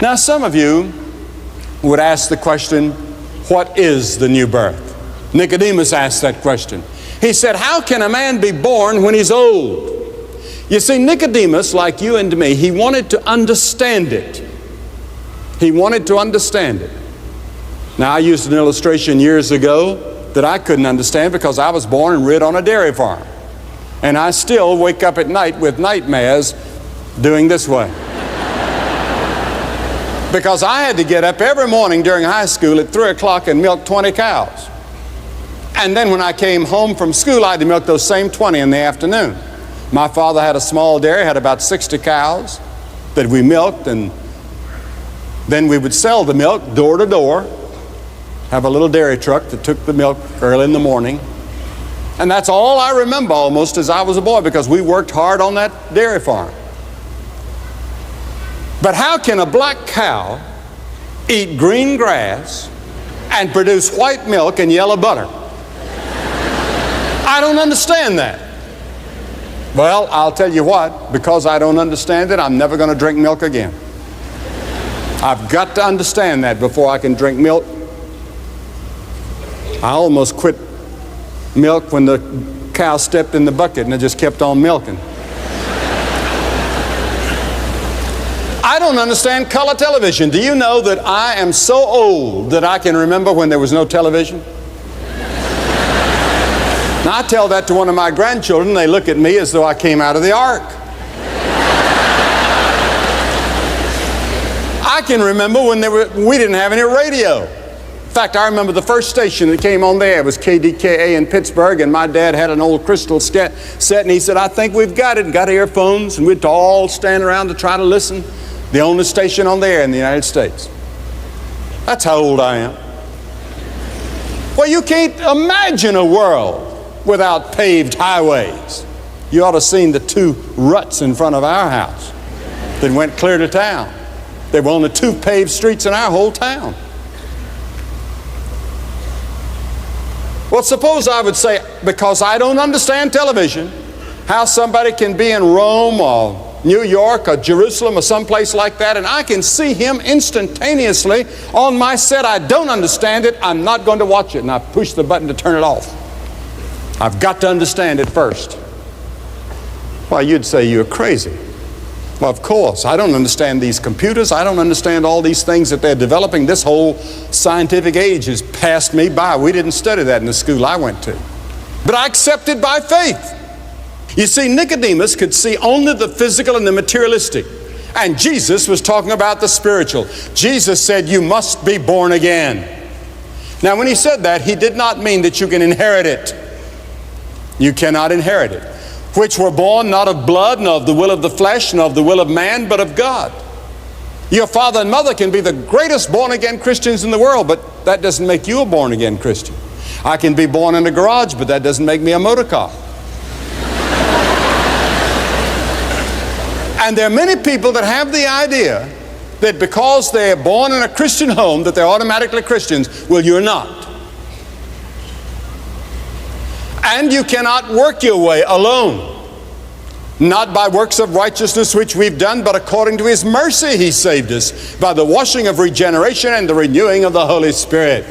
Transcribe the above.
Now, some of you would ask the question, what is the new birth? Nicodemus asked that question. He said, how can a man be born when he's old? You see, Nicodemus, like you and me, he wanted to understand it. He wanted to understand it. Now, I used an illustration years ago that I couldn't understand because I was born and reared on a dairy farm. And I still wake up at night with nightmares doing this way. Because I had to get up every morning during high school at 3 o'clock and milk 20 cows. And then when I came home from school, I had to milk those same 20 in the afternoon. My father had a small dairy, had about 60 cows that we milked, and then we would sell the milk door to door, have a little dairy truck that took the milk early in the morning. And that's all I remember almost as I was a boy, because we worked hard on that dairy farm. But how can a black cow eat green grass and produce white milk and yellow butter? I don't understand that. Well, I'll tell you what, because I don't understand it, I'm never going to drink milk again. I've got to understand that before I can drink milk. I almost quit milk when the cow stepped in the bucket and I just kept on milking. I don't understand color television. Do you know that I am so old that I can remember when there was no television? Now, I tell that to one of my grandchildren, they look at me as though I came out of the ark. I can remember when we didn't have any radio. In fact, I remember the first station that came on there was KDKA in Pittsburgh, and my dad had an old crystal set, and he said, I think we've got it, and got earphones, and we'd all stand around to try to listen. The only station on the air in the United States. That's how old I am. Well, you can't imagine a world without paved highways. You ought to have seen the 2 ruts in front of our house that went clear to town. There were only 2 paved streets in our whole town. Well, suppose I would say, because I don't understand television, how somebody can be in Rome or New York or Jerusalem or someplace like that, and I can see him instantaneously on my set. I don't understand it. I'm not going to watch it. And I push the button to turn it off. I've got to understand it first. Why, you'd say you're crazy. Well, of course. I don't understand these computers. I don't understand all these things that they're developing. This whole scientific age has passed me by. We didn't study that in the school I went to. But I accept it by faith. You see, Nicodemus could see only the physical and the materialistic. And Jesus was talking about the spiritual. Jesus said, you must be born again. Now, when he said that, he did not mean that you can inherit it. You cannot inherit it. Which were born not of blood, nor of the will of the flesh, nor of the will of man, but of God. Your father and mother can be the greatest born-again Christians in the world, but that doesn't make you a born-again Christian. I can be born in a garage, but that doesn't make me a motor car. And there are many people that have the idea that because they're born in a Christian home that they're automatically Christians. Well, you're not. And you cannot work your way alone. Not by works of righteousness which we've done, but according to His mercy He saved us by the washing of regeneration and the renewing of the Holy Spirit.